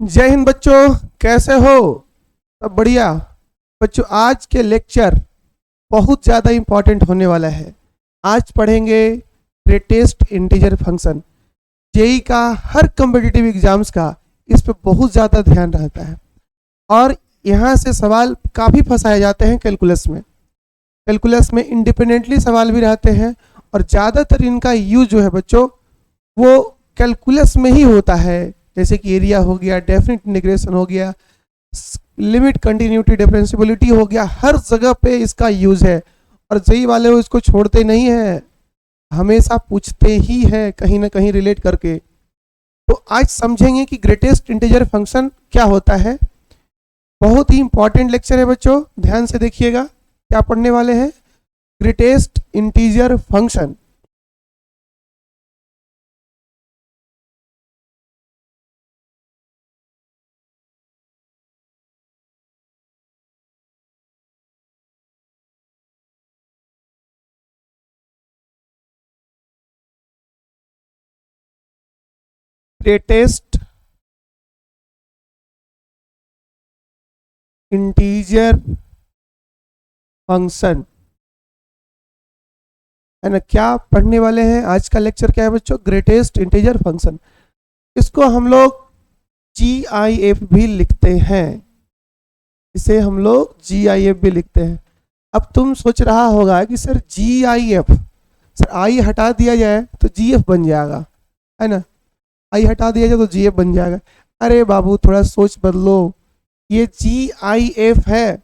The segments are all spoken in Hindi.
जय हिंद बच्चों, कैसे हो? सब बढ़िया। बच्चों, आज के लेक्चर बहुत ज़्यादा इंपॉर्टेंट होने वाला है। आज पढ़ेंगे ग्रेटेस्ट इंटीजर फंक्शन। जेई का हर कॉम्पिटिटिव एग्जाम्स का इस पे बहुत ज़्यादा ध्यान रहता है और यहाँ से सवाल काफ़ी फंसाए जाते हैं कैलकुलस में। कैलकुलस में इंडिपेंडेंटली सवाल भी रहते हैं और ज़्यादातर इनका यूज जो है बच्चों वो कैलकुलस में ही होता है। जैसे कि एरिया हो गया, डेफिनेट इंटीग्रेशन हो गया, लिमिट कंटिन्यूटी डिफरेंशियबिलिटी हो गया, हर जगह पे इसका यूज है। और जेई वाले वो इसको छोड़ते नहीं है, हमेशा पूछते ही है कहीं ना कहीं रिलेट करके। तो आज समझेंगे कि ग्रेटेस्ट इंटीजर फंक्शन क्या होता है। बहुत ही इंपॉर्टेंट लेक्चर है बच्चों, ध्यान से देखिएगा क्या पढ़ने वाले हैं। Greatest integer function. Greatest integer function है ना। क्या पढ़ने वाले हैं? आज का लेक्चर क्या है बच्चों? Greatest integer function. इसको हम लोग GIF भी लिखते हैं, इसे हम लोग GIF भी लिखते हैं। अब तुम सोच रहा होगा कि सर GIF, सर आई हटा दिया जाए तो GF बन जाएगा, है ना। आई हटा दिया जाए तो GF बन जाएगा। अरे बाबू, थोड़ा सोच बदलो। ये GIF है,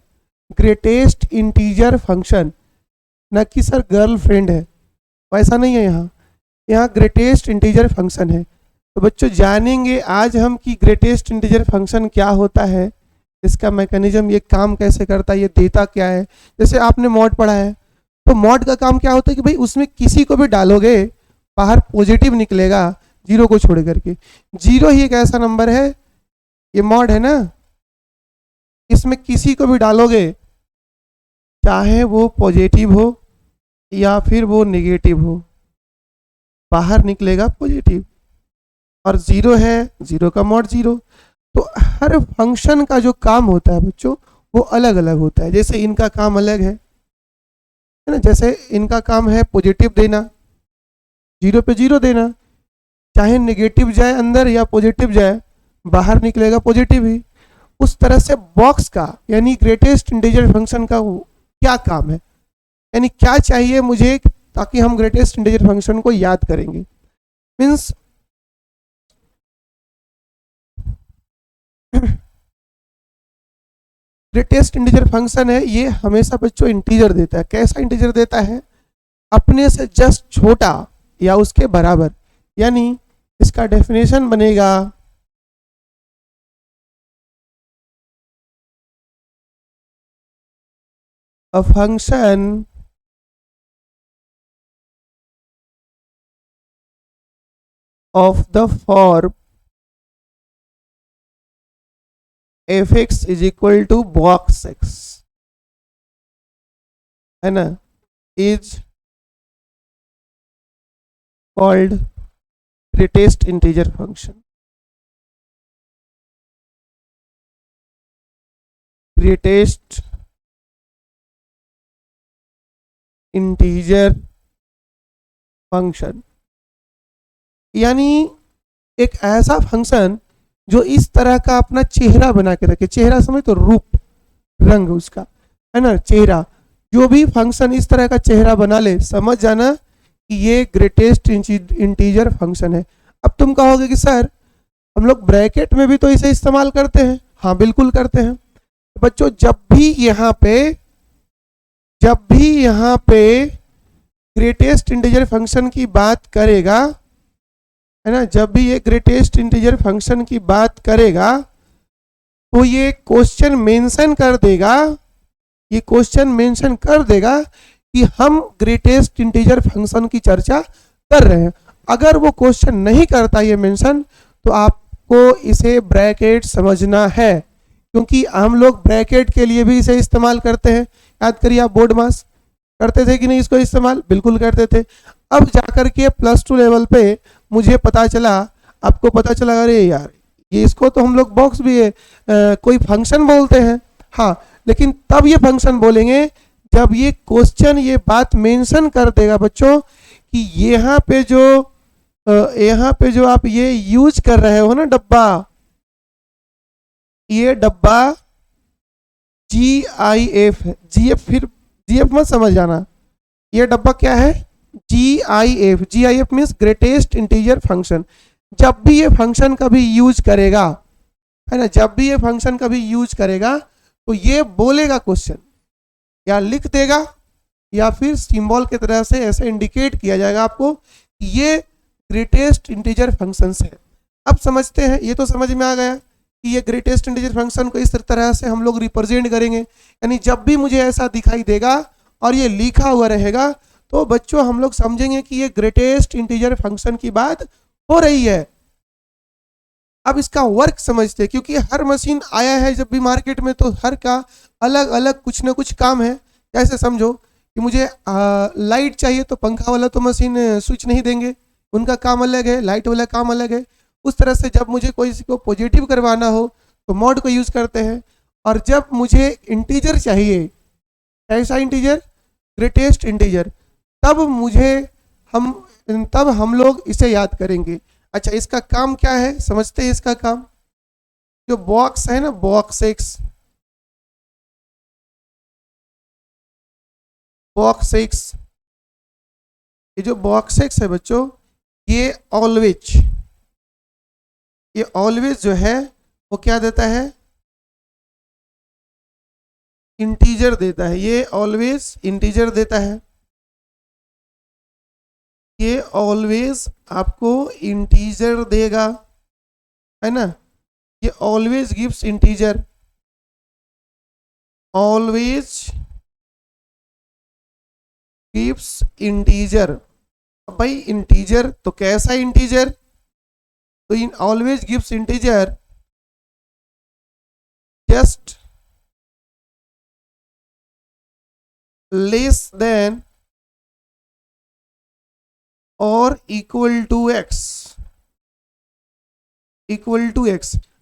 ग्रेटेस्ट इंटीजर फंक्शन, ना कि सर गर्लफ्रेंड है। वैसा नहीं है, यहाँ ग्रेटेस्ट इंटीजर फंक्शन है। तो बच्चों जानेंगे आज हम कि ग्रेटेस्ट इंटीजर फंक्शन क्या होता है, इसका मैकेनिज्म, ये काम कैसे करता है, ये देता क्या है। जैसे आपने मॉड पढ़ा है, तो मॉड का काम क्या होता है कि भाई उसमें किसी को भी डालोगे बाहर पॉजिटिव निकलेगा, जीरो को छोड़ करके। जीरो ही एक ऐसा नंबर है, ये मॉड है ना, इसमें किसी को भी डालोगे चाहे वो पॉजिटिव हो या फिर वो नेगेटिव हो, बाहर निकलेगा पॉजिटिव। और जीरो है, जीरो का मॉड जीरो। तो हर फंक्शन का जो काम होता है बच्चों वो अलग अलग होता है। जैसे इनका काम अलग है ना, जैसे इनका काम है पॉजिटिव देना, जीरो पे जीरो देना, चाहे नेगेटिव जाए अंदर या पॉजिटिव जाए बाहर निकलेगा पॉजिटिव ही। उस तरह से बॉक्स का यानी ग्रेटेस्ट इंटीजर फंक्शन का क्या काम है, यानी क्या चाहिए मुझे ताकि हम ग्रेटेस्ट इंटीजर फंक्शन को याद करेंगे। मीन्स ग्रेटेस्ट इंटीजर फंक्शन है, ये हमेशा बच्चों इंटीजर देता है। कैसा इंटीजर देता है? अपने से जस्ट छोटा या उसके बराबर। यानी इसका डेफिनेशन बनेगा a function of the form fx is equal to box x, है ना, is called greatest integer function. greatest integer function यानी एक ऐसा फंक्शन जो इस तरह का अपना चेहरा बना के रखे। चेहरा समझ तो रूप, रंग उसका, है ना, चेहरा। जो भी फंक्शन इस तरह का चेहरा बना ले, समझ जाना कि ये ग्रेटेस्ट इंटीजर फंक्शन है। अब तुम कहोगे कि सर हम लोग ब्रैकेट में भी तो इसे इस्तेमाल करते हैं। हाँ बिल्कुल करते हैं बच्चों। जब भी यहाँ पे ग्रेटेस्ट इंटीजर फंक्शन की बात करेगा, है ना, जब भी ये ग्रेटेस्ट इंटीजर फंक्शन की बात करेगा तो ये क्वेश्चन मेंशन कर देगा, ये क्वेश्चन मेंशन कर देगा कि हम ग्रेटेस्ट इंटीजर फंक्शन की चर्चा कर रहे हैं। अगर वो क्वेश्चन नहीं करता ये मेंशन, तो आपको इसे ब्रैकेट समझना है, क्योंकि हम लोग ब्रैकेट के लिए भी इसे इस्तेमाल करते हैं। याद करिए, आप बोर्ड मास करते थे कि नहीं इसको इस्तेमाल? बिल्कुल करते थे। अब जाकर के +2 लेवल पे मुझे पता चला, आपको पता चला, अरे यार ये इसको तो हम लोग बॉक्स भी है, कोई फंक्शन बोलते हैं, हाँ, लेकिन तब ये फंक्शन बोलेंगे जब ये क्वेश्चन ये बात मेंशन कर देगा बच्चों कि यहाँ पे जो आप ये यूज कर रहे हो ना डब्बा, ये डब्बा GIF है, GF फिर GF मत समझ जाना, ये डब्बा क्या है, GIF means greatest integer function. जब भी ये फंक्शन कभी यूज करेगा, है ना, जब भी ये फंक्शन कभी यूज करेगा तो ये बोलेगा क्वेश्चन, या लिख देगा, या फिर सिंबल की तरह से ऐसे इंडिकेट किया जाएगा आपको कि ये ग्रेटेस्ट इंटीजर फंक्शंस है। अब समझते हैं, ये तो समझ में आ गया कि ये ग्रेटेस्ट इंटीजर फंक्शन को इस तरह से हम लोग रिप्रेजेंट करेंगे, यानी जब भी मुझे ऐसा दिखाई देगा और ये लिखा हुआ रहेगा तो बच्चों हम लोग समझेंगे कि ये ग्रेटेस्ट इंटीजर फंक्शन की बात हो रही है। अब इसका वर्क समझते हैं, क्योंकि हर मशीन आया है जब भी मार्केट में तो हर का अलग अलग कुछ ना कुछ काम है। जैसे समझो कि मुझे लाइट चाहिए तो पंखा वाला तो मशीन स्विच नहीं देंगे, उनका काम अलग है, लाइट वाला काम अलग है। उस तरह से जब मुझे कोई को पॉजिटिव करवाना हो तो मॉड को यूज़ करते हैं, और जब मुझे इंटीजर चाहिए, ऐसा इंटीजर ग्रेटेस्ट इंटीजर, तब हम लोग इसे याद करेंगे। अच्छा, इसका काम क्या है समझते हैं। इसका काम, जो बॉक्स है ना, बॉक्स एक्स, ये जो बॉक्स एक्स है बच्चों, ये ऑलवेज जो है वो क्या देता है, इंटीजर देता है। ये ऑलवेज इंटीजर देता है, ये ऑलवेज आपको इंटीजर देगा, है ना, ये always gives integer, always gives integer. भाई इंटीजर तो कैसा इंटीजर, तो in always gives integer just less than और इक्वल टू एक्स।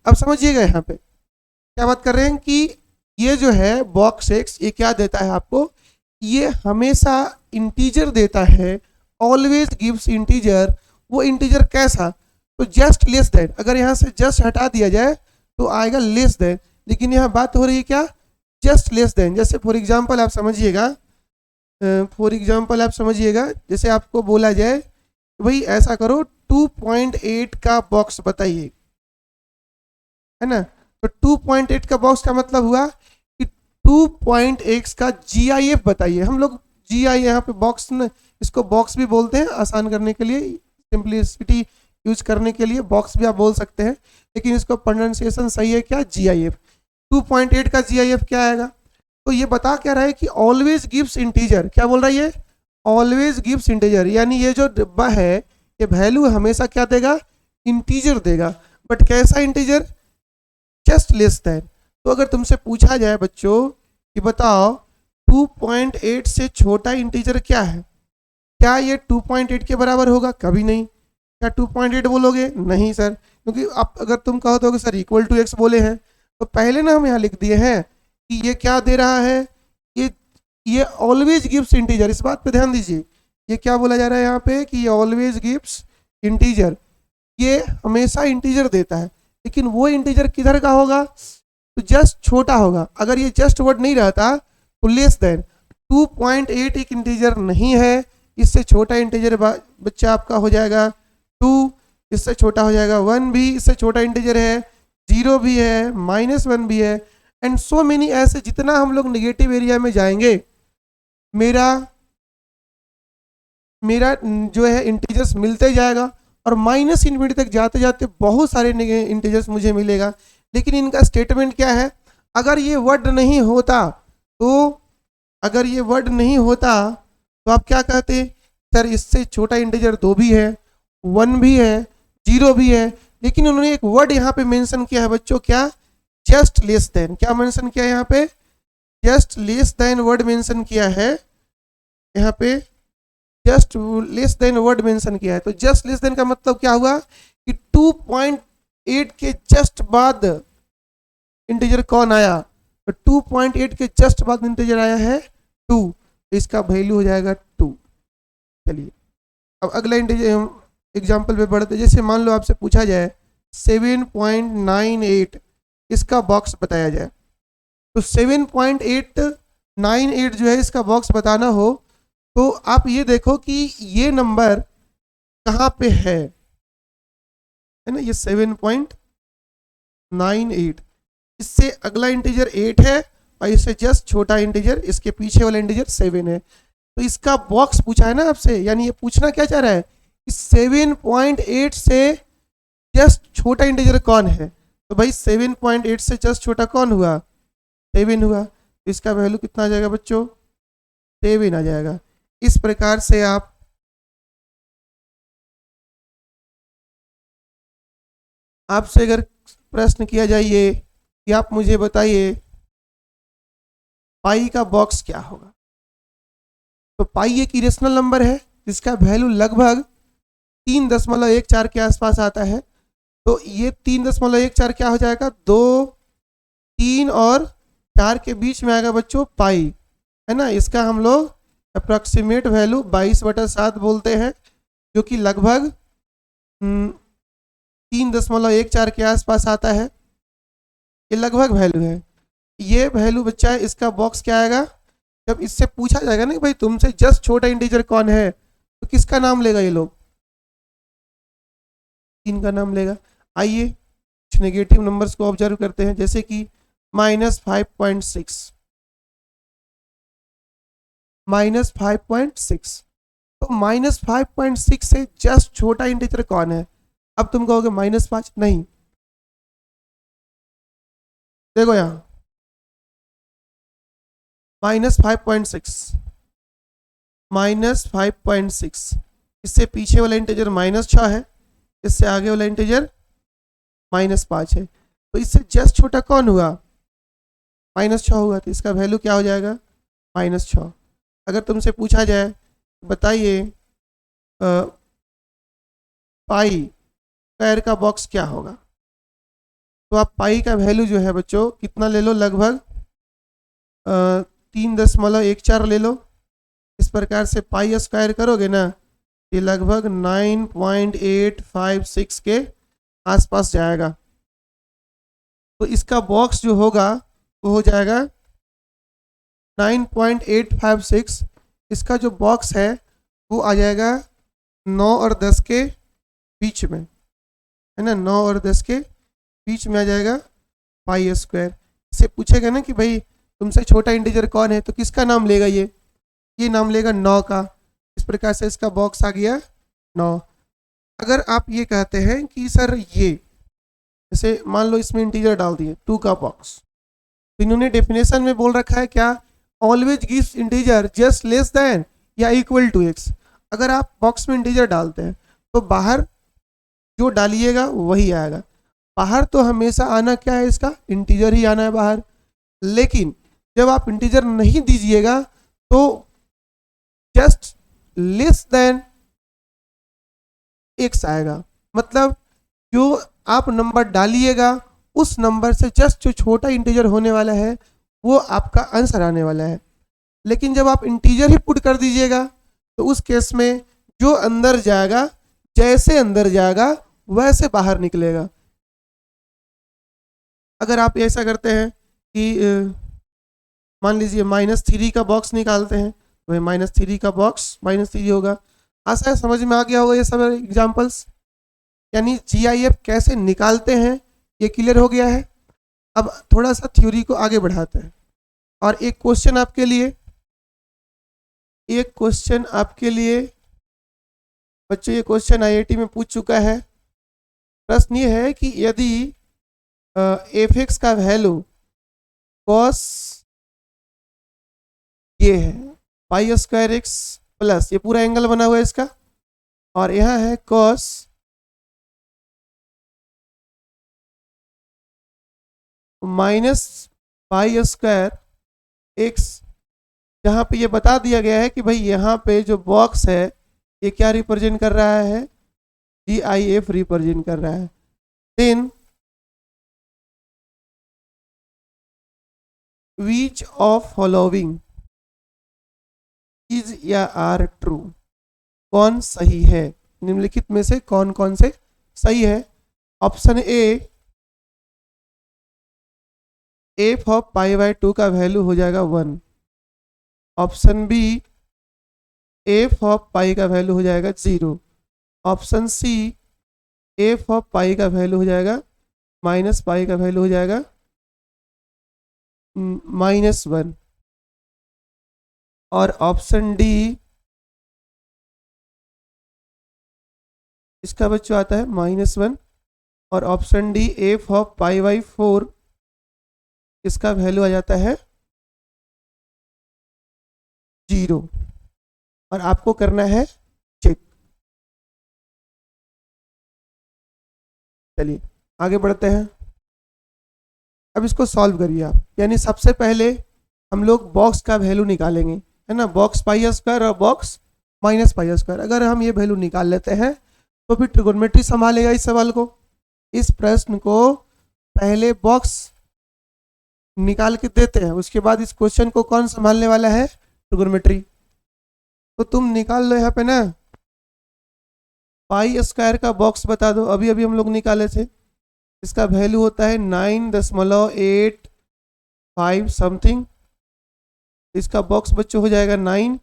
अब समझिएगा यहाँ पे क्या बात कर रहे हैं कि ये जो है बॉक्स एक्स, ये क्या देता है आपको, ये हमेशा इंटीजर देता है, ऑलवेज गिव्स इंटीजर। वो इंटीजर कैसा, तो जस्ट लेस देन, अगर यहाँ से जस्ट हटा दिया जाए तो आएगा लेस देन, लेकिन यहाँ बात हो रही है क्या, जस्ट लेस देन। जैसे फॉर एग्जांपल आप समझिएगा, जैसे आपको बोला जाए भाई ऐसा करो 2.8 का बॉक्स बताइए, है ना, तो 2.8 का बॉक्स का मतलब हुआ कि 2.x का GIF बताइए। हम लोग GI यहाँ पे बॉक्स न, इसको बॉक्स भी बोलते हैं आसान करने के लिए, सिंपलिसिटी यूज करने के लिए बॉक्स भी आप बोल सकते हैं, लेकिन इसको प्रोनाउंसिएशन सही है क्या, GIF। 2.8 का GIF क्या आएगा, तो ये बता क्या रहा है कि ऑलवेज गिव्स इंटीजर। क्या बोल रहा है ये, ऑलवेज गिव्स इंटीजर, यानी ये जो डिब्बा है ये वैल्यू हमेशा क्या देगा, इंटीजर देगा, बट कैसा इंटीजर, जस्ट लेस देन। तो अगर तुमसे पूछा जाए बच्चों कि बताओ 2.8 से छोटा इंटीजर क्या है, क्या ये 2.8 के बराबर होगा, कभी नहीं। क्या 2.8 बोलोगे, नहीं सर, क्योंकि आप अगर तुम कहो तो सर इक्वल टू एक्स बोले हैं, तो पहले ना हम यहाँ लिख दिए हैं कि ये क्या दे रहा है, ये ऑलवेज गिव्स इंटीजर। इस बात पे ध्यान दीजिए, ये क्या बोला जा रहा है यहाँ पे कि ये ऑलवेज गिव्स इंटीजर, ये हमेशा इंटीजर देता है, लेकिन वो इंटीजर किधर का होगा, तो जस्ट छोटा होगा। अगर ये जस्ट वर्ड नहीं रहता तो लेस देन। 2.8 एक इंटीजर नहीं है, इससे छोटा इंटीजर बच्चा आपका हो जाएगा 2, इससे छोटा हो जाएगा 1 भी, इससे छोटा इंटीजर है 0 भी है, -1 भी है, एंड सो मेनी। ऐसे जितना हम लोग नेगेटिव एरिया में जाएंगे, मेरा जो है इंटीजर्स मिलते जाएगा, और माइनस इन्फिनिटी तक जाते जाते बहुत सारे इंटीजर्स मुझे मिलेगा। लेकिन इनका स्टेटमेंट क्या है, अगर ये वर्ड नहीं होता तो आप क्या कहते, सर इससे छोटा इंटीजर 2 भी है, 1 भी है, 0 भी है, लेकिन उन्होंने एक वर्ड यहाँ पे मेंशन किया है बच्चों, क्या, जस्ट लेस देन। क्या मेंशन किया है यहाँ पे, just less than word mention किया है, यहाँ पे just less than word mention किया है। तो जस्ट लेस देन का मतलब क्या हुआ कि 2.8 के जस्ट बाद इंटीजर कौन आया? तो 2.8 के जस्ट बाद इंटीजर आया है 2, तो इसका वैल्यू हो जाएगा 2। चलिए अब अगला इंटीजर एग्जाम्पल पे बढ़ते। जैसे मान लो आपसे पूछा जाए 7.98 इसका बॉक्स बताया जाए, तो 7.898 जो है इसका बॉक्स बताना हो तो आप ये देखो कि ये नंबर कहाँ पे है ना, ये 7.98, इससे अगला इंटीजर 8 है और इससे जस्ट छोटा इंटीजर इसके पीछे वाला इंटीजर 7 है। तो इसका बॉक्स पूछा है ना आपसे, यानी ये पूछना क्या चाह रहा है कि 7.8 से जस्ट छोटा इंटीजर कौन है? तो भाई 7.8 से जस्ट छोटा कौन हुआ? 7 हुआ। तो इसका वैल्यू कितना आ जाएगा बच्चों? 7 आ जाएगा। इस प्रकार से आप आपसे अगर प्रश्न किया जाए कि आप मुझे बताइए पाई का बॉक्स क्या होगा, तो पाई एक इरेशनल नंबर है जिसका वैल्यू लगभग 3.14 के आसपास आता है। तो ये 3.14 क्या हो जाएगा? 2, 3 और 4 के बीच में आएगा बच्चों पाई, है ना। इसका हम लोग अप्रॉक्सीमेट वैल्यू 22/7 बोलते हैं, जो कि लगभग 3.14 के आसपास आता है। ये लगभग वैल्यू है। ये वैल्यू बच्चा है, इसका बॉक्स क्या आएगा? जब इससे पूछा जाएगा ना भाई तुमसे जस्ट छोटा इंटीजर कौन है, तो किसका नाम लेगा ये लोग? 3 का नाम लेगा। आइए कुछ नेगेटिव नंबर्स को ऑब्जर्व करते हैं, जैसे कि -5.6, -5.6। तो -5.6 से जस्ट छोटा इंटीजर कौन है? अब तुम कहोगे -5, नहीं, देखो यहां -5.6, -5.6, इससे पीछे वाला इंटीजर -6 है, इससे आगे वाला इंटीजर -5 है। तो इससे जस्ट छोटा कौन हुआ? -6 हुआ। तो इसका वैल्यू क्या हो जाएगा? -6। अगर तुमसे पूछा जाए बताइए पाई स्क्वायर का बॉक्स क्या होगा, तो आप पाई का वैल्यू जो है बच्चों कितना ले लो? लगभग 3.14 ले लो। इस प्रकार से पाई स्क्वायर करोगे ना, ये लगभग 9.856 के आसपास जाएगा। तो इसका बॉक्स जो होगा वो हो जाएगा 9.856। इसका जो बॉक्स है वो आ जाएगा 9 और 10 के बीच में, है ना। 9 और 10 के बीच में आ जाएगा पाई स्क्वायर। इससे पूछेगा ना कि भाई तुमसे छोटा इंटीजर कौन है, तो किसका नाम लेगा? ये नाम लेगा 9 का। इस प्रकार से इसका बॉक्स आ गया 9। अगर आप ये कहते हैं कि सर ये जैसे मान लो इसमें इंटीजर डाल दिए 2 का बॉक्स, तो इन्होंने डेफिनेशन में बोल रखा है क्या? Always gives integer just less than या इक्वल टू x। अगर आप बॉक्स में इंटीजर डालते हैं तो बाहर जो डालिएगा वही आएगा। बाहर तो हमेशा आना क्या है? इसका इंटीजर ही आना है बाहर। लेकिन जब आप इंटीजर नहीं दीजिएगा तो जस्ट लेस देन x आएगा। मतलब जो आप नंबर डालिएगा उस नंबर से जस्ट जो छोटा इंटीजर होने वाला है वो आपका आंसर आने वाला है। लेकिन जब आप इंटीजर ही पुट कर दीजिएगा तो उस केस में जो अंदर जाएगा, जैसे अंदर जाएगा वैसे बाहर निकलेगा। अगर आप ऐसा करते हैं कि मान लीजिए -3 का बॉक्स निकालते हैं, तो -3 का बॉक्स -3 होगा। आशा है समझ में आ गया होगा ये सब एग्जांपल्स, यानी GIF कैसे निकालते हैं ये क्लियर हो गया है। अब थोड़ा सा थ्योरी को आगे बढ़ाते हैं और एक क्वेश्चन आपके लिए बच्चों, ये क्वेश्चन IIT में पूछ चुका है। प्रश्न ये है कि यदि f(x) का वैल्यू cos ये है पाई स्क्वायर x प्लस, ये पूरा एंगल बना हुआ है इसका, और यहाँ है cos -पाई स्क्वायर x, जहाँ पे ये बता दिया गया है कि भाई यहाँ पे जो बॉक्स है ये क्या रिप्रेजेंट कर रहा है? GIF रिप्रेजेंट कर रहा है। Then which of following is या आर ट्रू, कौन सही है, निम्नलिखित में से कौन कौन से सही है। Option A, F of pi by two का वैल्यू हो जाएगा 1। ऑप्शन बी, एफ ऑफ पाई का वैल्यू हो जाएगा 0। ऑप्शन सी, एफ ऑफ पाई का वैल्यू हो जाएगा माइनस पाई का वैल्यू हो जाएगा -1। और ऑप्शन डी, इसका बच्चों आता है -1। और option D, F of pi by 4, इसका वैल्यू आ जाता है 0। और आपको करना है चेक। चलिए आगे बढ़ते हैं। अब इसको सॉल्व करिए आप। यानी सबसे पहले हम लोग बॉक्स का वैल्यू निकालेंगे, है ना, बॉक्स पाई स्क्वायर और बॉक्स माइनस पाई स्क्वायर। अगर हम ये वैल्यू निकाल लेते हैं तो फिर ट्रिगोनोमेट्री संभालेगा इस सवाल को। इस प्रश्न को पहले बॉक्स निकाल के देते हैं, उसके बाद इस क्वेश्चन को कौन संभालने वाला है, ट्रिगोनोमेट्री। तो तुम निकाल लो यहाँ पे ना, पाई स्क्वायर का बॉक्स बता दो, अभी अभी हम लोग निकाले थे। इसका वैल्यू होता है 9.85 समथिंग। इसका बॉक्स बच्चों हो जाएगा 9।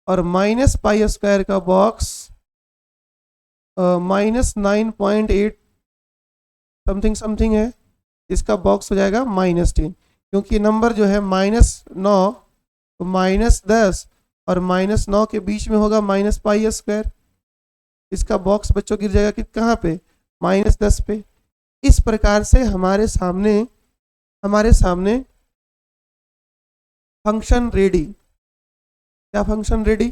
और माइनस पाई स्क्वायर का बॉक्स -9.8 समथिंग समथिंग है। इसका बॉक्स हो जाएगा -10, क्योंकि नंबर जो है -9 तो -10 और -9 के बीच में होगा माइनस पाई स्क्वायर। इसका बॉक्स बच्चों गिर जाएगा कि कहाँ पे, -10 पे। इस प्रकार से हमारे सामने फंक्शन रेडी। क्या फंक्शन रेडी,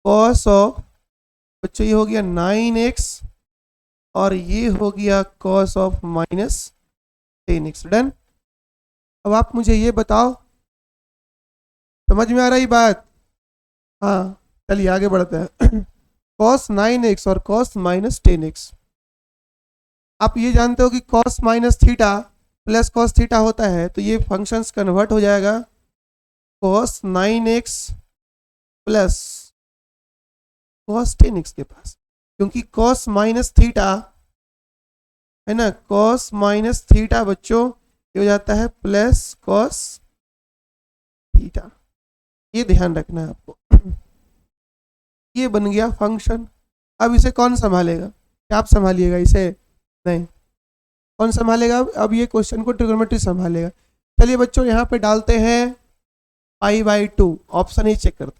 कॉस ऑफ बच्चों ये हो गया 9x और ये हो गया कॉस ऑफ -10x। डन। अब आप मुझे ये बताओ, समझ में आ रही बात? हाँ चलिए आगे बढ़ते हैं। कॉस 9x और कॉस -10x, आप ये जानते हो कि cos minus theta plus cos theta होता है, तो ये फंक्शंस कन्वर्ट हो जाएगा cos 9x plus cos 10x के पास, क्योंकि कॉस माइनस थीटा है ना, कॉस माइनस थीटा बच्चों ये हो जाता है प्लस कॉस थीटा। ये ध्यान रखना है आपको। ये बन गया फंक्शन। अब इसे कौन संभालेगा, क्या आप संभालिएगा इसे? नहीं, कौन संभालेगा? अब ये क्वेश्चन को ट्रिगोनोमेट्री संभालेगा। चलिए बच्चों यहाँ पे डालते हैं pi by 2। Option A check करते हैं,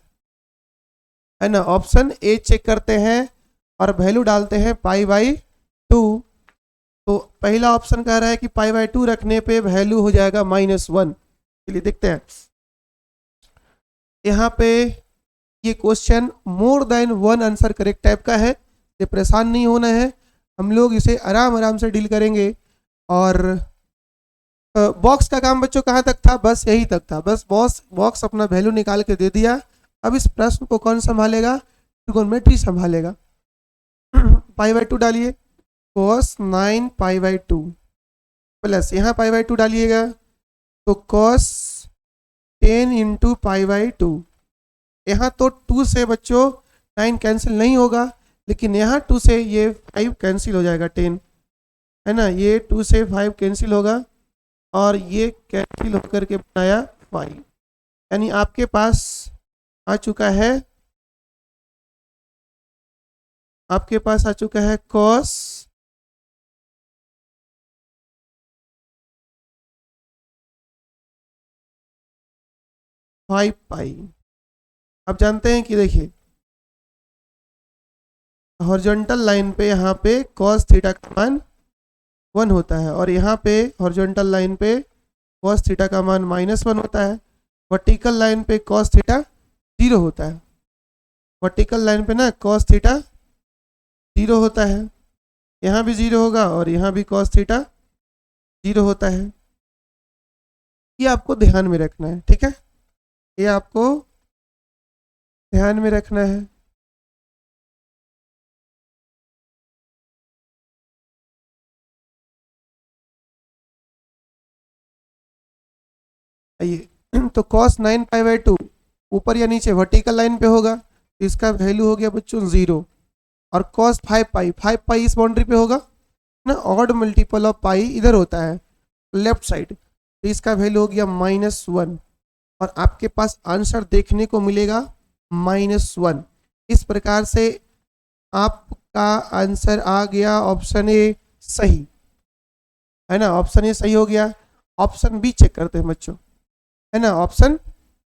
है ना, ऑप्शन ए चेक करते हैं और वैल्यू डालते हैं पाई बाई 2। तो पहला ऑप्शन कह रहा है कि पाई बाई 2 रखने पे वैल्यू हो जाएगा -1। चलिए देखते हैं। यहाँ पे ये question more than 1 answer correct type का है, ये परेशान नहीं होना है, हम लोग इसे आराम आराम से डील करेंगे। और बॉक्स का काम बच्चों कहाँ तक था, बस यही तक था। बस बॉक्स अपना वैल्यू निकाल के दे दिया। अब इस प्रश्न को कौन संभालेगा, ट्रिगोनोमेट्री संभालेगा। पाई बाई 2 डालिए, कॉस 9 पाई बाई 2 प्लस यहाँ पाई बाई 2 डालिएगा तो कॉस 10 इंटू पाई बाई 2। यहाँ तो 2 से बच्चों 9 कैंसिल नहीं होगा, लेकिन यहाँ 2 से ये 5 कैंसिल हो जाएगा, 10 है ना, ये 2 से 5 कैंसिल होगा और ये कैंसिल होकर के बनाया 5। यानी आपके पास आ चुका है, आपके पास आ चुका है कॉस 5 पाई। अब जानते हैं कि देखिए हॉरिजॉन्टल लाइन पे यहाँ पे कॉस थीटा का मान 1 होता है और यहाँ पे हॉरिजॉन्टल लाइन पे कॉस थीटा का मान -1 होता है। वर्टिकल लाइन पे कॉस थीटा 0 होता है। वर्टिकल लाइन पे ना कॉस थीटा 0 होता है, यहाँ भी 0 होगा और यहाँ भी कॉस थीटा 0 होता है। ये आपको ध्यान में रखना है, ठीक है, ये आपको ध्यान में रखना है। आइए तो cos 9π/2 ऊपर या नीचे वर्टिकल लाइन पे होगा तो इसका वैल्यू हो गया बच्चों 0। और cos 5π इस बाउंड्री पे होगा ना, ऑड मल्टीपल ऑफ पाई इधर होता है लेफ्ट साइड, तो इसका वैल्यू हो गया -1 और आपके पास आंसर देखने को मिलेगा -1। इस प्रकार से आपका आंसर आ गया ऑप्शन ए सही, है ना। ऑप्शन ए सही हो गया। ऑप्शन बी चेक करते हैं बच्चों, है ना। ऑप्शन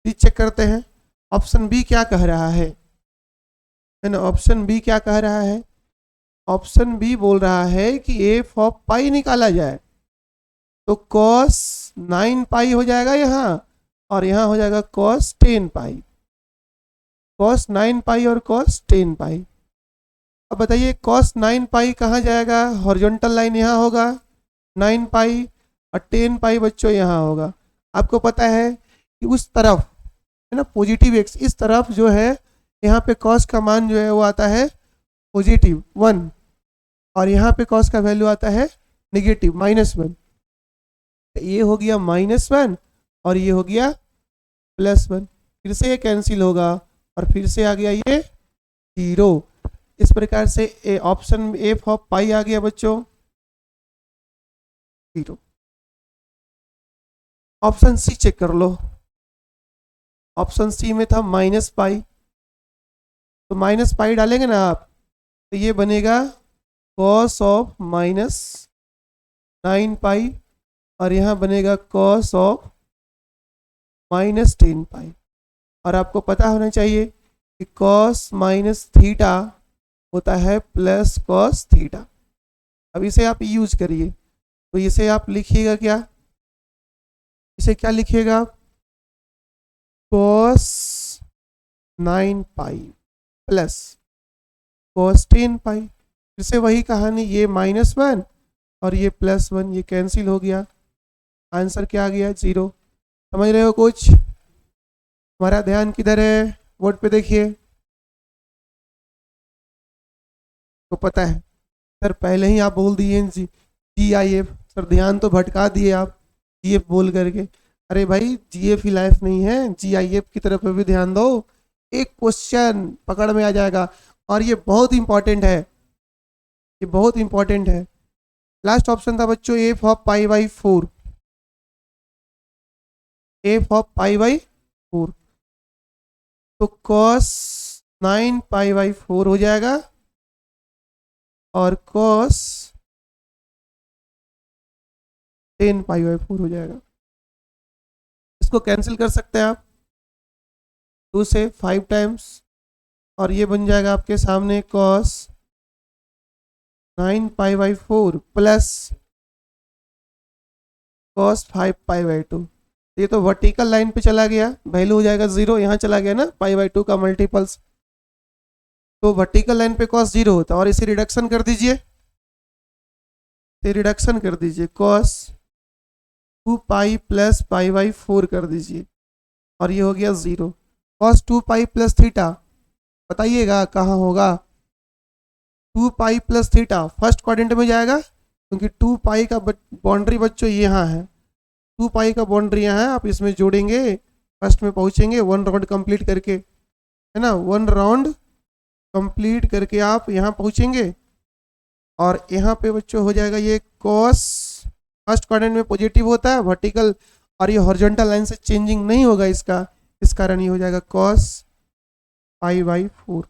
बी चेक करते हैं। ऑप्शन बी क्या कह रहा है ना। ऑप्शन बी क्या कह रहा है? ऑप्शन बी बोल रहा है कि एफ ऑफ पाई निकाला जाए तो cos 9π हो जाएगा यहाँ और यहाँ हो जाएगा cos 10π। cos 9π और cos 10π। अब बताइए cos 9π कहाँ जाएगा? हॉरिजॉन्टल लाइन यहाँ होगा 9π और 10π बच्चों यहाँ होगा। आपको पता है कि उस तरफ, है ना, पॉजिटिव एक्स, इस तरफ जो है यहाँ पे cos का मान जो है वो आता है +1 और यहाँ पे cos का वैल्यू आता है -1। ये हो गया -1 और ये हो गया +1, फिर से ये कैंसिल होगा और फिर से आ गया ये 0। इस प्रकार से ऑप्शन एफ ऑफ पाई आ गया बच्चों 0। ऑप्शन सी चेक कर लो। ऑप्शन सी में था -π, तो -π डालेंगे ना आप तो ये बनेगा cos ऑफ -9π और यहाँ बनेगा cos ऑफ -10π। और आपको पता होना चाहिए कि cos -θ होता है प्लस cos θ। अब इसे आप यूज करिए तो इसे आप लिखिएगा क्या? इसे क्या लिखिएगा आप? cos 9π plus cos 10π। फिर से वही कहानी, ये -1 और ये +1, ये कैंसिल हो गया। आंसर क्या आ गया? 0। समझ रहे हो कुछ? हमारा ध्यान किधर है? बोर्ड पे देखिए। तो पता है सर, पहले ही आप बोल दिए GIF। सर ध्यान तो भटका दिए आप GF बोल करके। अरे भाई GF ही लाइफ नहीं है, GIF की तरफ भी ध्यान दो। एक क्वेश्चन पकड़ में आ जाएगा और ये बहुत इंपॉर्टेंट है, ये बहुत इंपॉर्टेंट है। लास्ट ऑप्शन था बच्चों एफ ऑफ π/4। एफ ऑफ π/4 तो cos 9π/4 हो जाएगा और cos 10π/4 हो जाएगा। इसको कैंसिल कर सकते हैं आप 2 से 5 टाइम्स और ये बन जाएगा आपके सामने cos 9π/4 प्लस cos 5π/2। ये तो वर्टिकल लाइन पे चला गया, वैल्यू हो जाएगा 0। यहाँ चला गया ना π/2 का मल्टीपल्स, तो वर्टिकल लाइन पे cos 0 होता है। और इसे रिडक्शन कर दीजिए, रिडक्शन कर दीजिए, cos 2π प्लस π/4 कर दीजिए और ये हो गया 0। cos 2π प्लस थीटा, बताइएगा कहाँ होगा? 2π प्लस थीटा फर्स्ट क्वाड्रेंट में जाएगा क्योंकि 2π का बाउंड्री बच्चों यहाँ है, 2π का बाउंड्री यहाँ है। आप इसमें जोड़ेंगे, फर्स्ट में पहुँचेंगे 1 राउंड कंप्लीट करके, है ना। 1 राउंड कंप्लीट करके आप यहाँ पहुँचेंगे और यहाँ पे बच्चों हो जाएगा ये cos, फर्स्ट क्वाड्रेंट में पॉजिटिव होता है वर्टिकल और ये हॉरिजॉन्टल लाइन से चेंजिंग नहीं होगा इसका, इस कारण ये हो जाएगा cos π/4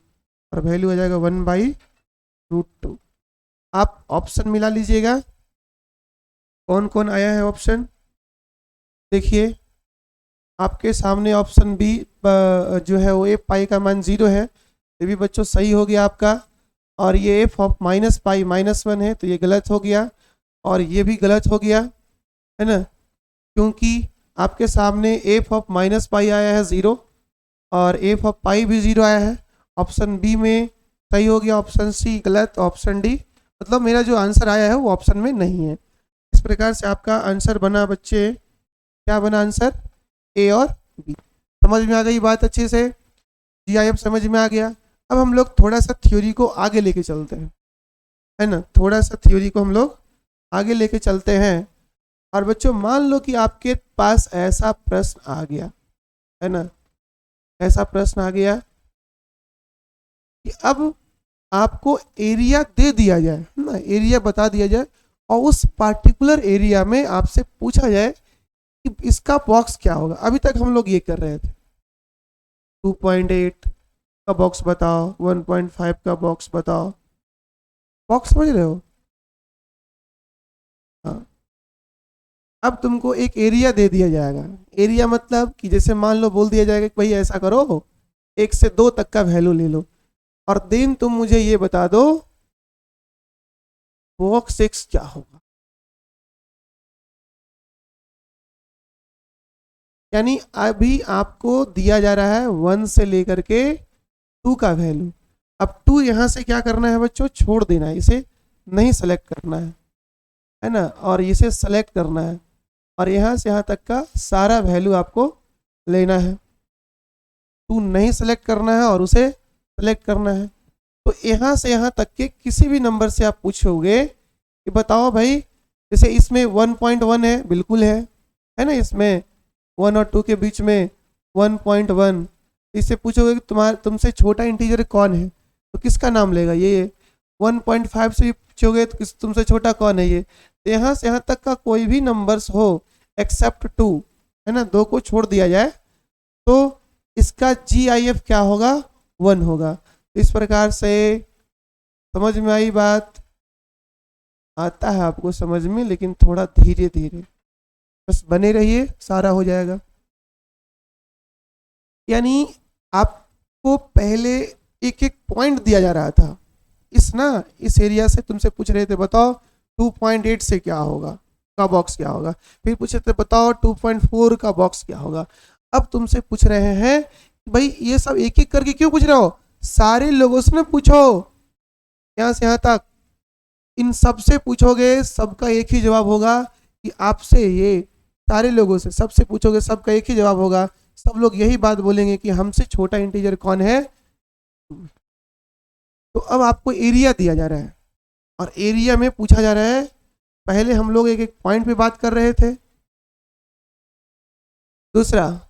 और वैल्यू हो जाएगा 1/√2। आप ऑप्शन मिला लीजिएगा, कौन कौन आया है ऑप्शन देखिए। आपके सामने ऑप्शन बी जो है वो एफ पाई का मान 0 है, ये भी बच्चों सही हो गया आपका। और ये एफ ऑफ -π -1 है तो ये गलत हो गया और ये भी गलत हो गया, है ना, क्योंकि आपके सामने एफ ऑफ -π आया है 0 और एफ ऑफ पाई भी 0 आया है। ऑप्शन बी में सही हो गया, ऑप्शन सी गलत, ऑप्शन डी मतलब मेरा जो आंसर आया है वो ऑप्शन में नहीं है। इस प्रकार से आपका आंसर बना बच्चे, क्या बना आंसर? ए और बी। समझ में आ गई बात अच्छे से? GIF समझ में आ गया। अब हम लोग थोड़ा सा थ्योरी को आगे लेके चलते हैं, है ना, थोड़ा सा थ्योरी को हम लोग आगे लेके चलते हैं। और बच्चों मान लो कि आपके पास ऐसा प्रश्न आ गया है ना, ऐसा प्रश्न आ गया कि अब आपको एरिया दे दिया जाए है ना, एरिया बता दिया जाए और उस पार्टिकुलर एरिया में आपसे पूछा जाए कि इसका बॉक्स क्या होगा। अभी तक हम लोग ये कर रहे थे 2.8 का बॉक्स बताओ, 1.5 का बॉक्स बताओ, बॉक्स समझ रहे हो। हाँ, अब तुमको एक एरिया दे दिया जाएगा। एरिया मतलब कि जैसे मान लो बोल दिया जाएगा कि भाई ऐसा करो 1 से 2 तक का वैल्यू ले लो और देन तुम मुझे ये बता दो बॉक्स एक्स क्या होगा। यानी अभी आपको दिया जा रहा है 1 से लेकर के 2 का वैल्यू। अब 2 यहां से क्या करना है बच्चों, छोड़ देना है, इसे नहीं सेलेक्ट करना है ना, और इसे सेलेक्ट करना है और यहाँ से यहाँ तक का सारा वैल्यू आपको लेना है। 2 नहीं सेलेक्ट करना है और उसे सेलेक्ट करना है। तो यहाँ से यहाँ तक के किसी भी नंबर से आप पूछोगे कि बताओ भाई, जैसे इसमें 1.1 है, बिल्कुल है ना, इसमें 1 और 2 के बीच में 1.1। इससे पूछोगे कि तुमसे छोटा इंटीजर कौन है, तो किसका नाम लेगा, ये 1.5 से भी पूछोगे तो तुमसे छोटा कौन है, ये। तो यहाँ से यहाँ तक का कोई भी नंबर्स हो एक्सेप्ट 2 है ना, 2 को छोड़ दिया जाए तो इसका GIF क्या होगा, 1 होगा। इस प्रकार से समझ में आई बात। आता है आपको समझ में, लेकिन थोड़ा धीरे धीरे, बस बने रहिए, सारा हो जाएगा। यानी आपको पहले एक एक पॉइंट दिया जा रहा था, इस एरिया से तुमसे पूछ रहे थे बताओ 2.8 से क्या होगा, का बॉक्स क्या होगा, फिर पूछे थे बताओ 2.4 का बॉक्स क्या होगा। अब तुमसे पूछ रहे हैं भाई ये सब एक एक करके क्यों पूछ रहे हो, सारे लोगों से ना पूछो, यहाँ से यहाँ तक इन सब से पूछोगे सबका एक ही जवाब होगा कि आपसे, ये सारे लोगों से सबसे पूछोगे सबका एक ही जवाब होगा, सब लोग यही बात बोलेंगे कि हमसे छोटा इंटीजर कौन है। तो अब आपको एरिया दिया जा रहा है और एरिया में पूछा जा रहा है, पहले हम लोग एक एक पॉइंट पे बात कर रहे थे। दूसरा,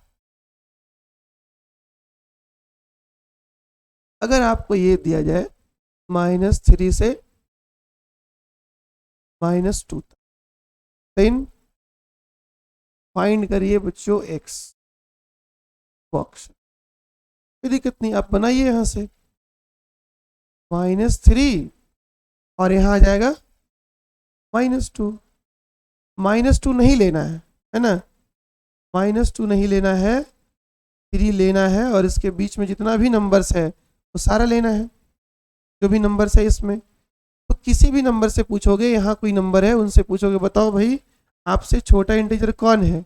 अगर आपको ये दिया जाए -3 से -2 तक, देन फाइंड करिए बच्चों x बॉक्स। कोई दिक्कत नहीं, आप बनाइए यहाँ से -3 और यहाँ आ जाएगा -2। -2 नहीं लेना है ना, -2 नहीं लेना है, 3 लेना है और इसके बीच में जितना भी नंबर्स है वो सारा लेना है, जो भी नंबर्स है इसमें। तो किसी भी नंबर से पूछोगे, यहाँ कोई नंबर है उनसे पूछोगे बताओ भाई आपसे छोटा इंटीजर कौन है,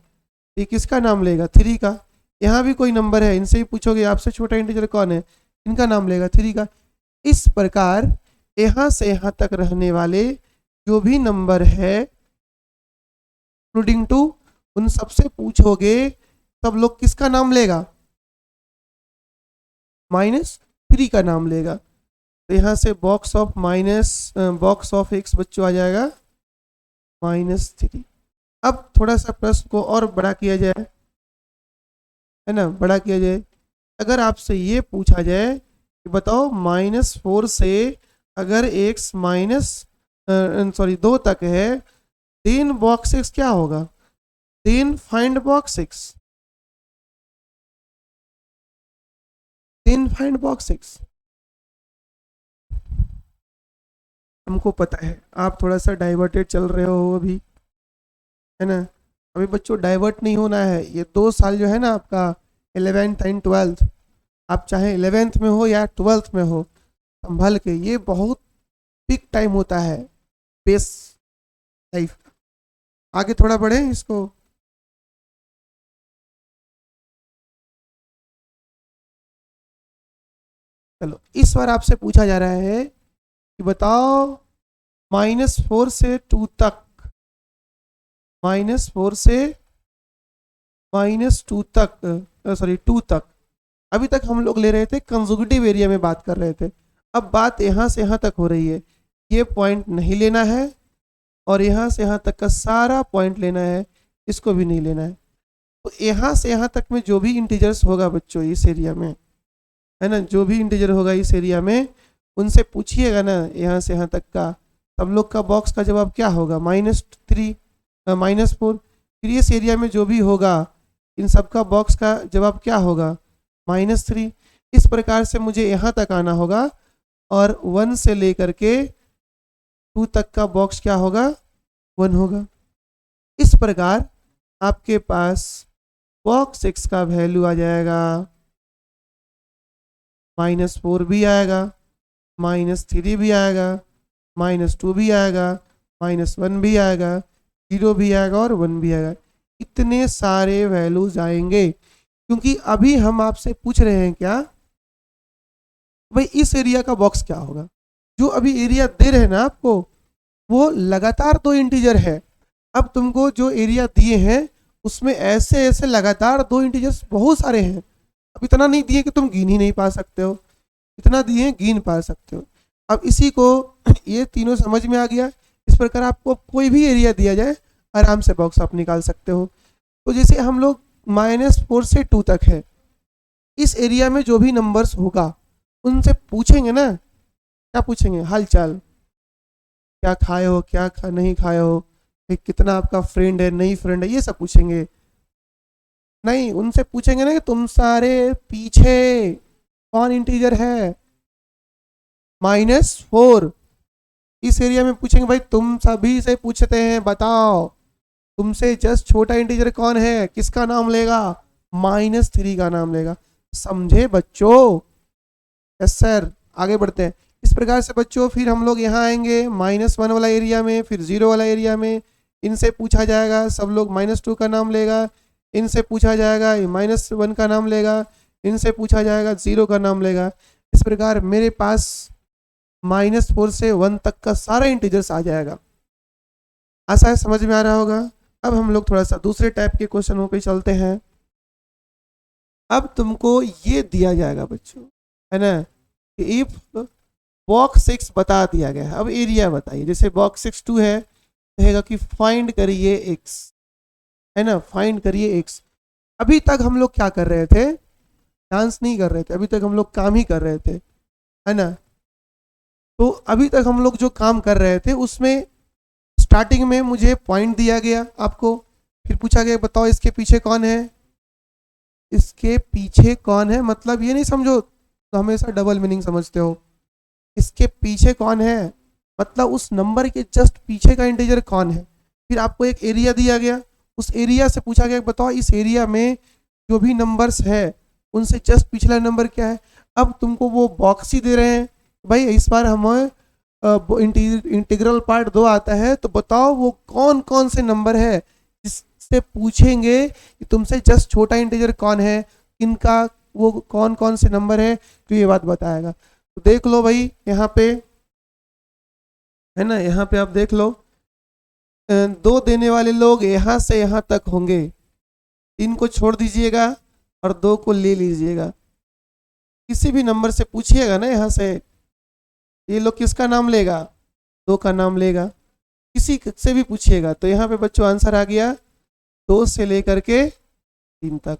ये किसका नाम लेगा, 3 का। यहाँ भी कोई नंबर है, इनसे ही पूछोगे आपसे छोटा इंटीजर कौन है, इनका नाम लेगा 3 का। इस प्रकार यहाँ से यहाँ तक रहने वाले जो भी नंबर है इंक्लूडिंग 2, उन सबसे पूछोगे, सब लोग किसका नाम लेगा, -3 का नाम लेगा। तो यहाँ से बॉक्स ऑफ x बच्चों आ जाएगा -3। अब थोड़ा सा प्रश्न को और बड़ा किया जाए, है ना, बड़ा किया जाए। अगर आपसे ये पूछा जाए कि बताओ -4 से अगर x -2 तक है, देन बॉक्स x क्या होगा, then find box x, then find box x। हमको पता है आप थोड़ा सा डाइवर्टेड चल रहे हो अभी, है ना। अभी बच्चों डाइवर्ट नहीं होना है, ये 2 साल जो है ना आपका 11th एंड 12th, आप चाहे 11th में हो या 12th में हो, संभल के, ये बहुत पिक टाइम होता है बेस लाइफ का। आगे थोड़ा बढ़े इसको। चलो इस बार आपसे पूछा जा रहा है कि बताओ -4 से 2 तक, -4 से -2 तक, सॉरी 2 तक। अभी तक हम लोग ले रहे थे कंजुगेटिव एरिया में बात कर रहे थे, अब बात यहाँ से यहाँ तक हो रही है। ये पॉइंट नहीं लेना है और यहाँ से यहाँ तक का सारा पॉइंट लेना है, इसको भी नहीं लेना है। तो यहाँ से यहाँ तक में जो भी इंटीजर्स होगा बच्चों इस एरिया में, है ना, जो भी इंटीजर होगा इस एरिया में, उनसे पूछिएगा ना यहाँ से यहाँ तक का, सब लोग का बॉक्स का जवाब क्या होगा, -3 -4। फिर इस एरिया में जो भी होगा इन सब का बॉक्स का जवाब क्या होगा, -3। इस प्रकार से मुझे यहाँ तक आना होगा और 1 से लेकर के 2 तक का बॉक्स क्या होगा, 1 होगा। इस प्रकार आपके पास बॉक्स 6 का वैल्यू आ जाएगा -4 भी आएगा, -3 भी आएगा, -2 भी आएगा, -1 भी आएगा, 0 भी आएगा और 1 भी आएगा। इतने सारे वैल्यूज आएंगे, क्योंकि अभी हम आपसे पूछ रहे हैं क्या भाई इस एरिया का बॉक्स क्या होगा। जो अभी एरिया दे रहे हैं ना आपको, वो लगातार 2 इंटीजर है। अब तुमको जो एरिया दिए हैं उसमें ऐसे ऐसे लगातार 2 इंटीजर्स बहुत सारे हैं। अब इतना नहीं दिए कि तुम गिन ही नहीं पा सकते हो, इतना दिए गिन पा सकते हो। अब इसी को ये तीनों समझ में आ गया। इस प्रकार आपको कोई भी एरिया दिया जाए आराम से बॉक्स आप निकाल सकते हो। तो जैसे हम लोग -4 से 2 तक है, इस एरिया में जो भी नंबर्स होगा उनसे पूछेंगे ना, क्या पूछेंगे, हाल चाल, क्या खाए हो, क्या नहीं खाए हो, कितना आपका फ्रेंड है नहीं फ्रेंड है, ये सब पूछेंगे। नहीं, उनसे पूछेंगे ना कि तुम सारे पीछे कौन इंटीजर है, -4। इस एरिया में पूछेंगे भाई तुम सभी से पूछते हैं बताओ तुमसे जस्ट छोटा इंटीजर कौन है, किसका नाम लेगा, -3 का नाम लेगा। समझे बच्चों? Yes sir. आगे बढ़ते हैं। इस प्रकार से बच्चों फिर हम लोग यहाँ आएंगे -1 वाला एरिया में, फिर 0 वाला एरिया में। इनसे पूछा जाएगा, सब लोग -2 का नाम लेगा। इनसे पूछा जाएगा, -1 का नाम लेगा। इनसे पूछा जाएगा, 0 का नाम लेगा। इस प्रकार मेरे पास -4 से 1 तक का सारा इंटीजर्स आ जाएगा। आशा है समझ में आ रहा होगा। अब हम लोग थोड़ा सा दूसरे टाइप के क्वेश्चनों पे चलते हैं। अब तुमको ये दिया जाएगा बच्चों, है ना, कि इफ बॉक्स 6 बता दिया गया है, अब एरिया बताइए। जैसे बॉक्स 6(2) है, कहेगा कि फाइंड करिए x, है ना, फाइंड करिए x। अभी तक हम लोग क्या कर रहे थे, डांस नहीं कर रहे थे, अभी तक हम लोग काम ही कर रहे थे, है ना। तो अभी तक हम लोग जो काम कर रहे थे उसमें स्टार्टिंग में मुझे पॉइंट दिया गया आपको, फिर पूछा गया बताओ इसके पीछे कौन है, इसके पीछे कौन है, मतलब ये नहीं समझो तो हमेशा डबल मीनिंग समझते हो। इसके पीछे कौन है मतलब उस नंबर के जस्ट पीछे का इंटीजर कौन है। फिर आपको एक एरिया दिया गया, उस एरिया से पूछा गया बताओ इस एरिया में जो भी नंबर्स है उनसे जस्ट पिछला नंबर क्या है। अब तुमको वो बॉक्स ही दे रहे हैं भाई, इस बार हमें इंटीग्रल पार्ट 2 आता है, तो बताओ वो कौन कौन से नंबर है जिससे पूछेंगे कि तुमसे जस्ट छोटा इंटीजर कौन है, इनका वो कौन कौन से नंबर है, तो ये बात बताएगा। तो देख लो भाई यहाँ पे, है ना, यहाँ पे आप देख लो 2 देने वाले लोग यहाँ से यहाँ तक होंगे, 3 को छोड़ दीजिएगा और 2 को ले लीजिएगा। किसी भी नंबर से पूछिएगा ना यहाँ से, ये लोग किसका नाम लेगा, 2 का नाम लेगा। किसी से भी पूछिएगा तो यहाँ पे बच्चों आंसर आ गया 2 से लेकर के 3 तक।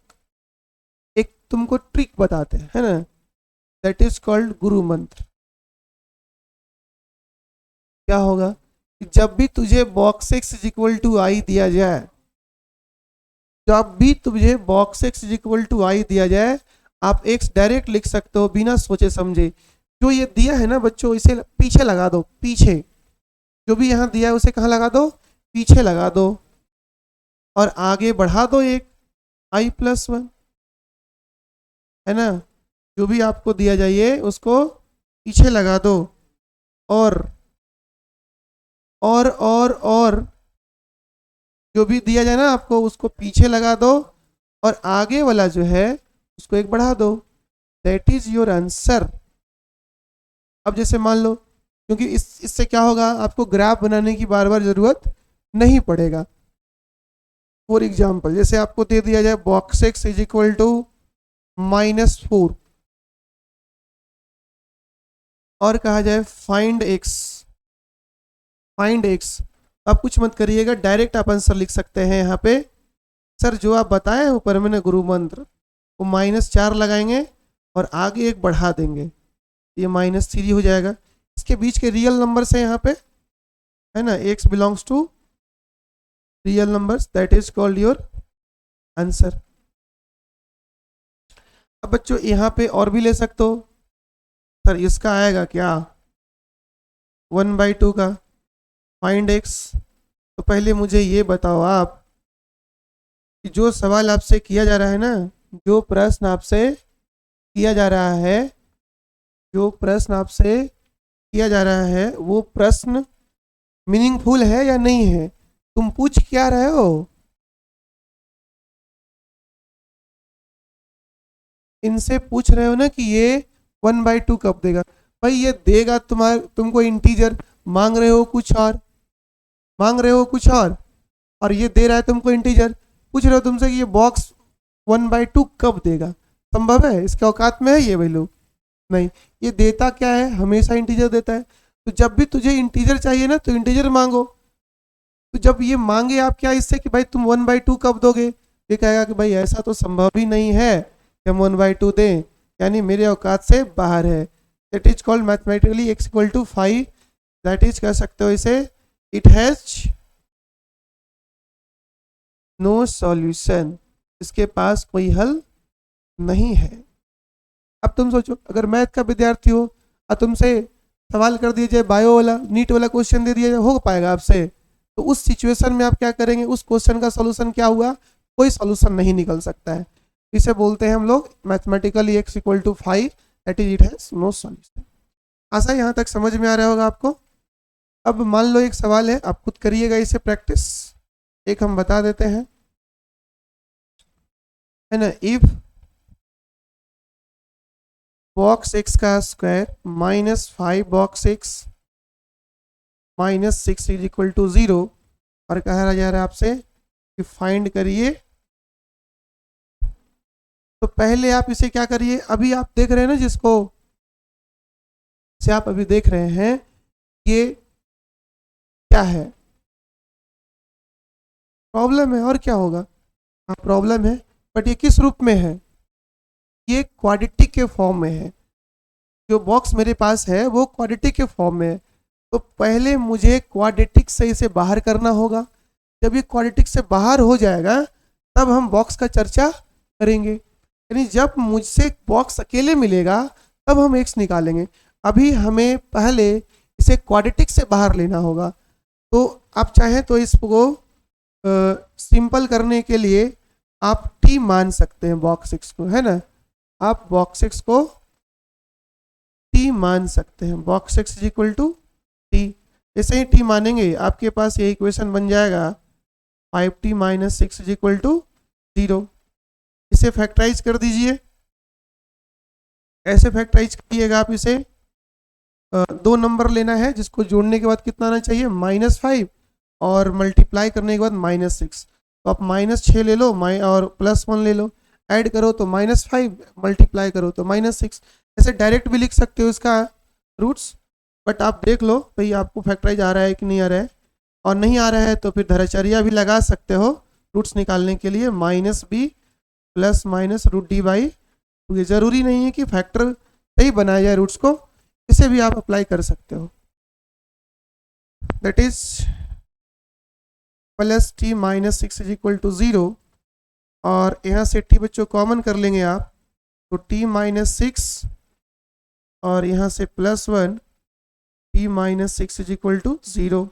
एक तुमको ट्रिक बताते हैं, है ना, दैट इज कॉल्ड गुरु मंत्र। क्या होगा, जब भी तुझे बॉक्स x = i दिया जाए, जब भी तुझे बॉक्स x = i दिया जाए, आप x डायरेक्ट लिख सकते हो बिना सोचे समझे। जो ये दिया है ना बच्चों, इसे पीछे लगा दो, पीछे जो भी यहाँ दिया है उसे कहाँ लगा दो, पीछे लगा दो, और आगे बढ़ा दो एक i+1, है ना। जो भी आपको दिया जाइए उसको पीछे लगा दो, और जो भी दिया जाए ना आपको उसको पीछे लगा दो, और आगे वाला जो है उसको एक बढ़ा दो। That is your answer. अब जैसे मान लो, क्योंकि इससे क्या होगा, आपको ग्राफ बनाने की बार बार जरूरत नहीं पड़ेगा। फॉर एग्जाम्पल जैसे आपको दे दिया जाए बॉक्स x = -4 और कहा जाए फाइंड x, आप कुछ मत करिएगा, डायरेक्ट आप आंसर लिख सकते हैं यहाँ पे। सर जो आप बताए ऊपर में ना गुरु मंत्र, वो -4 लगाएंगे और आगे एक बढ़ा देंगे, ये -3 हो जाएगा। इसके बीच के रियल नंबर्स है यहाँ पे, है ना, x belongs to real numbers, that is called your answer. अब बच्चों यहाँ पे और भी ले सकते हो। सर इसका आएगा क्या 1/2 का फाइंड x। तो पहले मुझे ये बताओ आप कि जो सवाल आपसे किया जा रहा है ना, जो प्रश्न आपसे किया जा रहा है, जो प्रश्न आपसे किया जा रहा है, वो प्रश्न मीनिंगफुल है या नहीं है? तुम पूछ क्या रहे हो? इनसे पूछ रहे हो ना कि ये 1/2 कब देगा। भाई ये देगा तुमको इंटीजर, मांग रहे हो कुछ और, मांग रहे हो कुछ और ये दे रहा है तुमको इंटीजर। पूछ रहे हो तुमसे कि ये बॉक्स 1/2 कब देगा। संभव है? इसके औकात में है ये वैल्यू? नहीं। ये देता क्या है? हमेशा इंटीजर देता है। तो जब भी तुझे इंटीजर चाहिए ना, तो इंटीजर मांगो। तो जब ये मांगे आप क्या इससे कि भाई तुम 1/2 कब दोगे, ये कहेगा कि भाई ऐसा तो संभव ही नहीं है कि हम 1/2 दें, यानी मेरे औकात से बाहर है। That is called mathematically x equal to 5, that is कह सकते हो इसे इट हैज नो सॉल्यूशन, इसके पास कोई हल नहीं है। अब तुम सोचो, अगर मैथ का विद्यार्थी हो और तुमसे सवाल कर दिया जाए बायो वाला, नीट वाला क्वेश्चन दे दिया जाए, हो पाएगा आपसे? तो उस सिचुएशन में आप क्या करेंगे? उस क्वेश्चन का सॉल्यूशन क्या हुआ? कोई सॉल्यूशन नहीं निकल सकता है। इसे बोलते हैं हम लोग mathematically x equal to 5, that is it has no solution. आशा यहाँ तक समझ में आ रहा होगा आपको। अब मान लो एक सवाल है, आप खुद करिएगा इसे प्रैक्टिस। एक हम बता देते हैं, है ना, इफ बॉक्स x का square -5 box x -6 is equal to 0, और कहा जा रहा है आपसे कि फाइंड करिए। तो पहले आप इसे क्या करिए, अभी आप देख रहे हैं ना जिसको से आप अभी देख रहे हैं, ये क्या है? प्रॉब्लम है, और क्या होगा? हाँ प्रॉब्लम है, बट ये किस रूप में है? ये क्वाड्रेटिक के फॉर्म में है। जो बॉक्स मेरे पास है वो क्वाड्रेटिक के फॉर्म में है। तो पहले मुझे क्वाड्रेटिक से इसे बाहर करना होगा। जब ये क्वाड्रेटिक से बाहर हो जाएगा तब हम बॉक्स का चर्चा करेंगे। यानी जब मुझसे बॉक्स अकेले मिलेगा तब हम x निकालेंगे। अभी हमें पहले इसे क्वाड्रेटिक से बाहर लेना होगा। तो आप चाहें तो इसको सिंपल करने के लिए आप t मान सकते हैं बॉक्स x को, है ना। आप बॉक्स x को t मान सकते हैं। Box x is equal to t। जैसे ही t मानेंगे आपके पास ये इक्वेशन बन जाएगा 5t - 6 इज इक्वल टू 0। इसे फैक्टराइज कर दीजिए। ऐसे फैक्टराइज करिएगा आप इसे। 2 नंबर लेना है जिसको जोड़ने के बाद कितना आना चाहिए, -5, और मल्टीप्लाई करने के बाद -6। तो आप -6 ले लो और +1 ले लो, ऐड करो तो -5, मल्टीप्लाई करो तो -6। ऐसे डायरेक्ट भी लिख सकते हो इसका रूट्स, बट आप देख लो भाई आपको फैक्टराइज आ रहा है कि नहीं आ रहा है। और नहीं आ रहा है तो फिर धराचर्या भी लगा सकते हो रूट्स निकालने के लिए, -b + √d/2। ये जरूरी नहीं है कि फैक्टर सही बनाया जाए रूट्स को, इसे भी आप अप्लाई कर सकते हो। That is +t - 6 is equal to 0, और यहाँ से t बच्चों कॉमन कर लेंगे आप, तो t - 6 और यहाँ से +1, t - 6 इज इक्वल टू 0।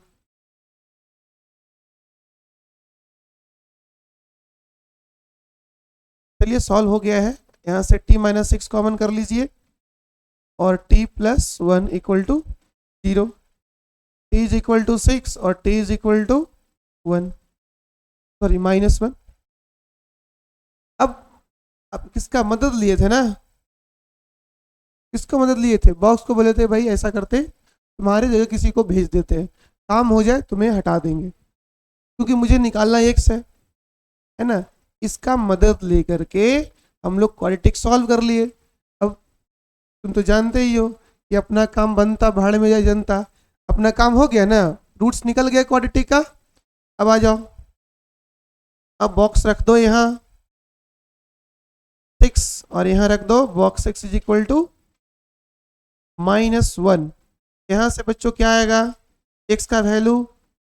चलिए सॉल्व हो गया है। यहाँ से t - 6 कॉमन कर लीजिए और t + 1 equal to 0। t is equal to 6 और t is equal to 1, sorry -1। अब किसका मदद लिए थे ना, किसको मदद लिए थे? बॉक्स को बोले थे भाई ऐसा करते, तुम्हारे जगह किसी को भेज देते हैं, काम हो जाए तुम्हें हटा देंगे, क्योंकि मुझे निकालना x है ना। इसका मदद लेकर के हम लोग क्वाड्रेटिक सॉल्व कर लिए। अब तुम तो जानते ही हो कि अपना काम बनता भाड़ में जाए जनता। अपना काम हो गया ना, रूट्स निकल गया क्वाड्रेटिक का। अब आ जाओ, अब बॉक्स रख दो यहाँ 6 और यहाँ रख दो box x is equal to -1। यहाँ से बच्चों क्या आएगा, x का वैल्यू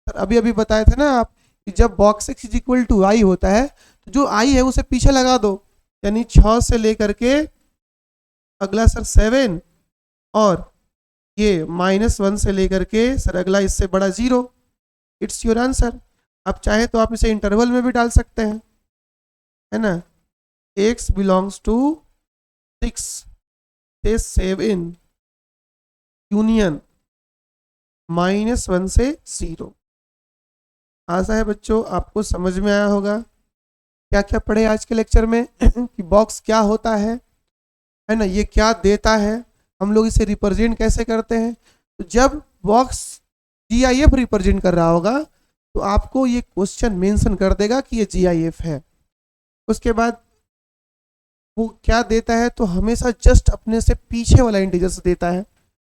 सर अभी अभी बताए थे ना आप कि जब box x is equal to i होता है तो जो i है उसे पीछे लगा दो, यानी 6 से लेकर के अगला सर 7 और ये -1 से लेकर के सर अगला इससे बड़ा 0। It's your answer. आप चाहे तो आप इसे इंटरवल में भी डाल सकते हैं, है ना। x बिलोंग्स टू 6 से 7 यूनियन -1 से 0। आशा है बच्चों आपको समझ में आया होगा क्या क्या पढ़े आज के लेक्चर में कि बॉक्स क्या होता है ना, ये क्या देता है, हम लोग इसे रिप्रेजेंट कैसे करते हैं। तो जब बॉक्स GIF रिप्रेजेंट कर रहा होगा तो आपको ये क्वेश्चन मेंशन कर देगा कि ये GIF है। उसके बाद वो क्या देता है, तो हमेशा जस्ट अपने से पीछे वाला इंटीजर्स देता है।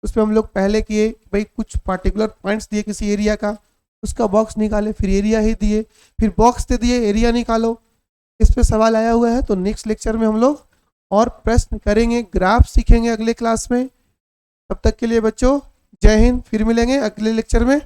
उस पर हम लोग पहले किए भाई कुछ पार्टिकुलर पॉइंट्स दिए किसी एरिया का, उसका बॉक्स निकाले, फिर एरिया ही दिए, फिर बॉक्स दे दिए, एरिया निकालो। इस पे सवाल आया हुआ है, तो नेक्स्ट लेक्चर में हम लोग और प्रश्न करेंगे, ग्राफ सीखेंगे अगले क्लास में। तब तक के लिए बच्चों जय हिंद, फिर मिलेंगे अगले लेक्चर में।